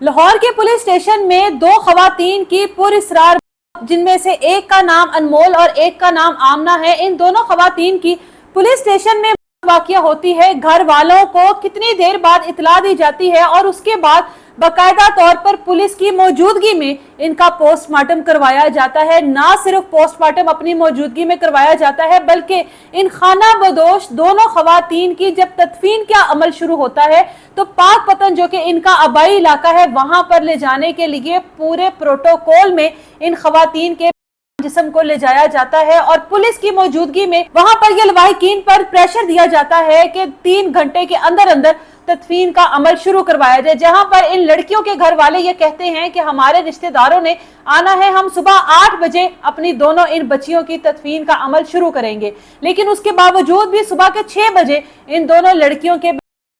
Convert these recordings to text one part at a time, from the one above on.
लाहौर के police station में दो खवातीन की पुरअसरार, जिनमें से एक का नाम अनमोल और एक का नाम आमना है। इन दोनों खवातीन की पुलिस स्टेशन में वाकया होती है। घर वालों को कितनी देर बाद इतला दी जाती है और उसके बाद बाकायदा तौर पर पुलिस की मौजूदगी में इनका पोस्टमार्टम करवाया जाता है। ना सिर्फ पोस्टमार्टम अपनी मौजूदगी में करवाया जाता है, बल्कि इन खाना बदोश दोनों खवातीन की जब तदफीन का अमल शुरू होता है तो पाक पतन जो कि इनका आबाई इलाका है वहां पर ले जाने के लिए पूरे प्रोटोकॉल में इन खवातीन के जिस्म को ले जाया जाता है और पुलिस की मौजूदगी में वहां पर ये लवाहिकीन पर प्रेशर दिया जाता है कि 3 घंटे के अंदर अंदर तदफीन का अमल शुरू करवाया जाए। जहां पर इन लड़कियों के घर वाले ये कहते हैं कि हमारे रिश्तेदारों ने आना है, हम सुबह 8 बजे अपनी दोनों इन बच्चियों की तदफीन का अमल शुरू करेंगे, लेकिन उसके बावजूद भी सुबह के 6 बजे इन दोनों लड़कियों के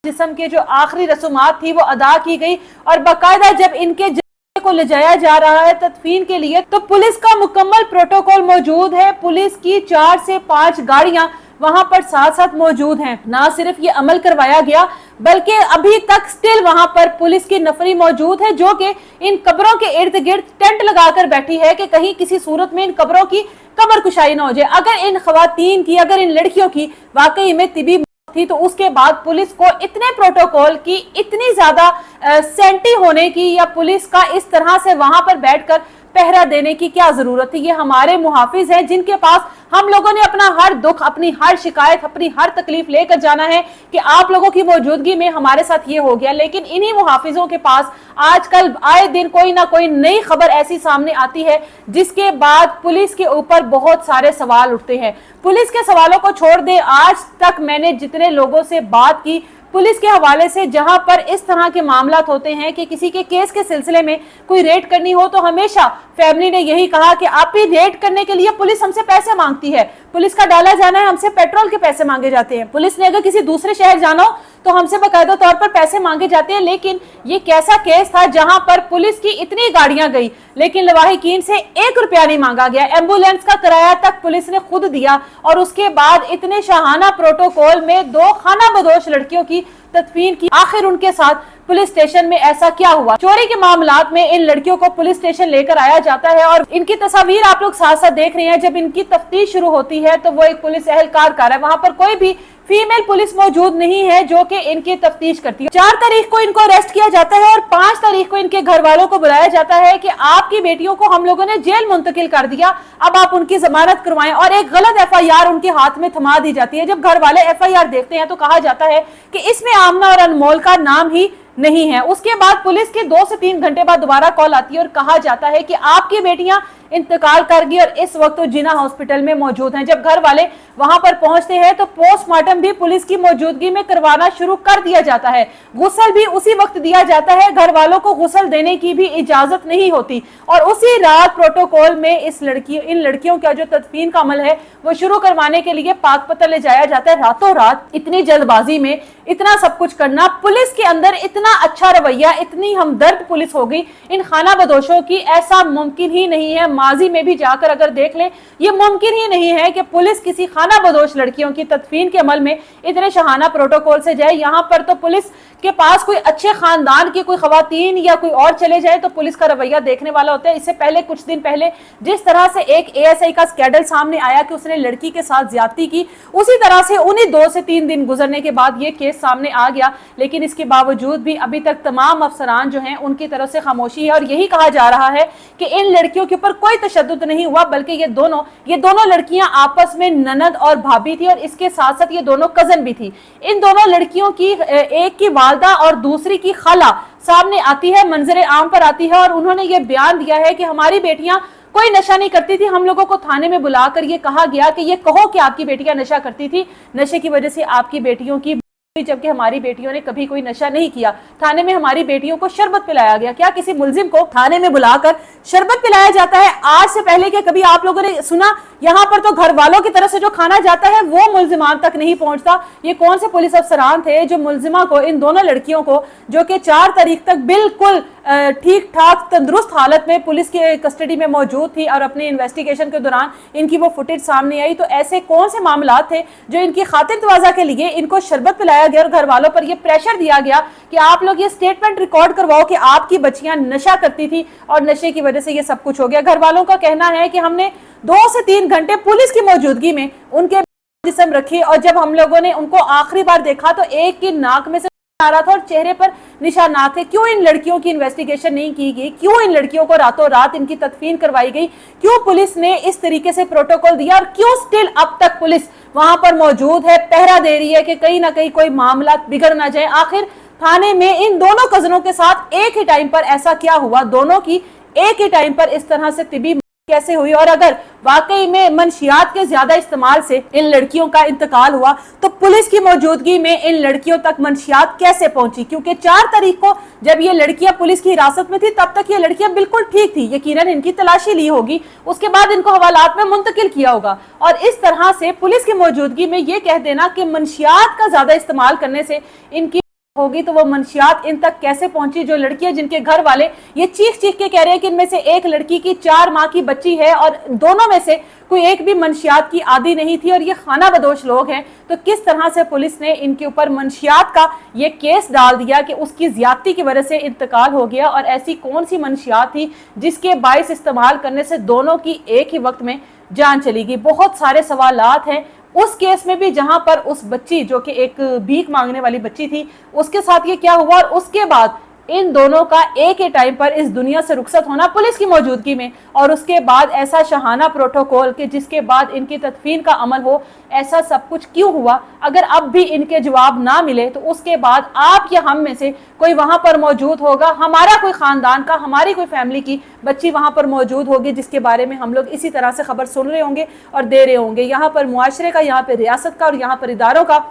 जिस्म के जो आखिरी रसूमात थी वो अदा की गई और बाकायदा जब इनके को ले जाया जा रहा है तदफीन के लिए तो पुलिस का मुकम्मल प्रोटोकॉल मौजूद है। पुलिस की 4 से 5 गाड़ियां वहां पर साथ साथ मौजूद हैं। ना सिर्फ ये अमल करवाया गया बल्कि अभी तक स्टिल वहां पर पुलिस की नफरी मौजूद है जो कि इन कब्रों के इर्द गिर्द टेंट लगाकर बैठी है कि कहीं किसी सूरत में इन कब्रों की कब्र कुशाई ना हो जाए। अगर इन खवातीन की, अगर इन लड़कियों की वाकई में तिबी थी तो उसके बाद पुलिस को इतने प्रोटोकॉल की, इतनी ज्यादा सेंटी होने की या पुलिस का इस तरह से वहां पर बैठकर पहरा देने की क्या जरूरत थी। ये हमारे मुहाफिज हैं जिनके पास हम लोगों ने अपना हर दुख, अपनी हर शिकायत, अपनी हर तकलीफ लेकर जाना है कि आप लोगों की मौजूदगी में हमारे साथ ये हो गया। लेकिन इन्हीं मुहाफिजों के पास आजकल आए दिन कोई ना कोई नई खबर ऐसी सामने आती है जिसके बाद पुलिस के ऊपर बहुत सारे सवाल उठते हैं। पुलिस के सवालों को छोड़ दे, आज तक मैंने जितने लोगों से बात की पुलिस के हवाले से, जहां पर इस तरह के मामलात होते हैं कि किसी के केस के सिलसिले में कोई रेड करनी हो तो हमेशा फैमिली ने यही कहा कि आप ही रेड करने के लिए पुलिस हमसे पैसे मांगती है, पुलिस का डाला जाना है, हमसे पेट्रोल के पैसे मांगे जाते हैं। पुलिस ने अगर किसी दूसरे शहर जाना हो तो हमसे बाकायदा तौर पर पैसे मांगे जाते हैं। लेकिन ये कैसा केस था जहां पर पुलिस की इतनी गाड़ियां गई लेकिन लवाहिकीन से 1 रुपया नहीं मांगा गया। एम्बुलेंस का किराया तक पुलिस ने खुद दिया और उसके बाद इतने शाहाना प्रोटोकॉल में 2 खाना बदोश लड़कियों की तदफीन की। आखिर उनके साथ पुलिस स्टेशन में ऐसा क्या हुआ? चोरी के मामलात में इन लड़कियों को पुलिस स्टेशन लेकर आया जाता है और इनकी तस्वीर आप लोग साथ साथ देख रहे हैं। जब इनकी तफ्तीश शुरू होती है तो वो एक पुलिस एहलकार कर रहा है, वहां पर कोई भी फीमेल पुलिस मौजूद नहीं है जो कि इनकी तफ्तीश करती है। 4 तारीख को इनको अरेस्ट किया जाता है और 5 तारीख को इनके घर वालों को बुलाया जाता है कि आपकी बेटियों को हम लोगों ने जेल मुंतकिल कर दिया, अब आप उनकी जमानत करवाएं। और एक गलत FIR उनके हाथ में थमा दी जाती है। जब घर वाले FIR देखते हैं तो कहा जाता है कि इसमें आमना और अनमोल का नाम ही नहीं है। उसके बाद पुलिस के 2 से 3 घंटे बाद दोबारा कॉल आती है और कहा जाता है कि आपकी बेटियां इंतकाल कर गई और इस वक्त वो जिना हॉस्पिटल में मौजूद हैं। जब घर वाले वहां पर पहुंचते हैं तो पोस्टमार्टम भी पुलिस की मौजूदगी में करवाना शुरू कर दिया जाता है। गुस्ल भी उसी वक्त दिया जाता है, घर वालों को गुस्ल देने की भी इजाजत नहीं होती। और उसी रात प्रोटोकॉल में इन लड़कियों का जो तदफीन का अमल है वो शुरू करवाने के लिए पाकपतन ले जाया जाता है। रातों रात इतनी जल्दबाजी में इतना सब कुछ करना, पुलिस के अंदर इतना अच्छा रवैया, इतनी हमदर्द पुलिस हो गई इन खाना बदोशों की, ऐसा मुमकिन ही नहीं है। माजी में भी जाकर अगर देख लें, ये मुमकिन ही नहीं है कि पुलिस किसी खाना बदोश लड़कियों की तदफीन के अमल में इतने शहाना प्रोटोकॉल से जाए। यहाँ पर तो पुलिस के पास कोई अच्छे खानदान की कोई खवातीन या कोई और चले जाए तो पुलिस का रवैया देखने वाला होता है। इससे पहले कुछ दिन पहले जिस तरह से एक ASI का स्कैंडल सामने आया कि उसने लड़की के साथ ज्यादती की, उसी तरह से उन्हीं 2 से 3 दिन गुजरने के बाद ये केस सामने आ गया। लेकिन इसके बावजूद भी अभी तक तमाम अफसरान जो हैं उनकी तरफ से खामोशी है और यही कहा जा रहा है कि इन लड़कियों के ऊपर कोई तशद्दुद नहीं हुआ, बल्कि ये दोनों लड़कियां आपस में ननद और भाभी थी और इसके साथ साथ ये दोनों कजन भी थी। इन दोनों लड़कियों की, एक की वालदा और दूसरी की खाला सामने आती है, मंजरे आम पर आती है और उन्होंने ये बयान दिया है कि हमारी बेटियां कोई नशा नहीं करती थी। हम लोगों को थाने में बुलाकर ये कहा गया कि ये कहो कि आपकी बेटियां नशा करती थी, नशे की वजह से आपकी बेटियों की, जबकि हमारी बेटियों ने कभी कोई नशा नहीं किया। थाने में हमारी बेटियों को शरबत पिलाया गया। क्या किसी मुलजिम को थाने में बुलाकर शरबत पिलाया जाता है? आज से पहले क्या कभी आप लोगों ने सुना यहाँ पर तो घर वालों की तरफ से जो खाना जाता है वो मुलजिमान तक नहीं पहुंचता। ये कौन से पुलिस अफसरान थे जो मुलजिमा को, इन दोनों लड़कियों को जो कि 4 तारीख तक बिल्कुल ठीक ठाक तंदुरुस्त हालत में पुलिस के कस्टडी में मौजूद थी और अपनी इन्वेस्टिगेशन के दौरान इनकी वो फुटेज सामने आई, तो ऐसे कौन से मामला थे जो इनकी खातिर तवाज़ा के लिए इनको शरबत पिलाया गया और घर वालों पर ये प्रेशर दिया गया कि आप लोग ये स्टेटमेंट रिकॉर्ड करवाओ कि आपकी बच्चियां नशा करती थी और नशे की वजह से ये सब कुछ हो गया। घर वालों का कहना है कि हमने 2 से 3 घंटे पुलिस की मौजूदगी में उनके जिस्म रखे और जब हम लोगों ने उनको आखिरी बार देखा तो एक की नाक में से आ रहा था और चेहरे पर निशानात थे। क्यों इन लड़कियों की इन्वेस्टिगेशन नहीं की गई? क्यों इन लड़कियों को रातों रात इनकी तदफीन करवाई गई? क्यों पुलिस ने इस तरीके से प्रोटोकॉल दिया और क्यों स्टिल अब तक पुलिस वहां पर मौजूद है, पहरा दे रही है कि कहीं ना कहीं कोई मामला बिगड़ ना जाए? आखिर थाने में इन दोनों कजनों के साथ एक ही टाइम पर ऐसा क्या हुआ? दोनों की एक ही टाइम पर इस तरह से तिबी कैसे हुई? और अगर वाकई में मंशियात के ज्यादा इस्तेमाल से इन लड़कियों का इंतकाल हुआ तो पुलिस की मौजूदगी में इन लड़कियों तक मंशियात कैसे पहुंची? क्योंकि 4 तारीख को जब ये लड़कियां पुलिस की हिरासत में थी तब तक ये लड़कियां बिल्कुल ठीक थी, यकीनन इनकी तलाशी ली होगी, उसके बाद इनको हवालात में मुंतकिल किया होगा। और इस तरह से पुलिस की मौजूदगी में ये कह देना कि मंशियात का ज्यादा इस्तेमाल करने से इनकी होगी, तो वो मंशियात इन तक कैसे पहुंची? जो लड़कियां जिनके घर वाले ये चीख चीख के कह रहे हैं कि इनमें से एक लड़की की 4 माह की बच्ची है और दोनों में से कोई एक भी मंशियात की आदी नहीं थी और ये खाना बदोश लोग हैं, तो किस तरह से पुलिस ने इनके ऊपर मंशियात का ये केस डाल दिया कि उसकी ज्यादती की वजह से इंतकाल हो गया? और ऐसी कौन सी मंशियात थी जिसके बाइस इस्तेमाल करने से दोनों की एक ही वक्त में जान चली गई? बहुत सारे सवालात हैं उस केस में भी जहां पर उस बच्ची जो कि एक भीख मांगने वाली बच्ची थी उसके साथ ये क्या हुआ और उसके बाद इन दोनों का एक ही टाइम पर इस दुनिया से रुखसत होना पुलिस की मौजूदगी में, और उसके बाद ऐसा शहाना प्रोटोकॉल कि जिसके बाद इनकी तदफीन का अमल हो, ऐसा सब कुछ क्यों हुआ? अगर अब भी इनके जवाब ना मिले तो उसके बाद आप या हम में से कोई वहां पर मौजूद होगा, हमारा कोई खानदान का, हमारी कोई फैमिली की बच्ची वहां पर मौजूद होगी जिसके बारे में हम लोग इसी तरह से खबर सुन रहे होंगे और दे रहे होंगे। यहाँ पर मुआशरे का, यहाँ पर रियासत का और यहाँ पर इदारों का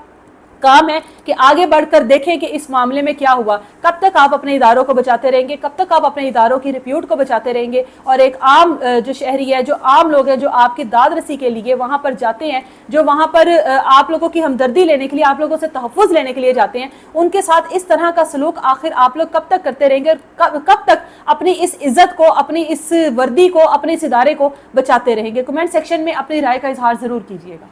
काम है कि आगे बढ़कर देखें कि इस मामले में क्या हुआ। कब तक आप अपने इदारों को बचाते रहेंगे? कब तक आप अपने इदारों की रिप्यूट को बचाते रहेंगे? और एक आम जो शहरी है, जो आम लोग हैं, जो आपकी दाद रसी के लिए वहां पर जाते हैं, जो वहां पर आप लोगों की हमदर्दी लेने के लिए, आप लोगों से तहफ़्फ़ुज़ लेने के लिए जाते हैं, उनके साथ इस तरह का सलूक आखिर आप लोग कब तक करते रहेंगे? कब तक अपनी इस इज्जत को, अपनी इस वर्दी को, अपने इस इदारे को बचाते रहेंगे? कमेंट सेक्शन में अपनी राय का इजहार जरूर कीजिएगा।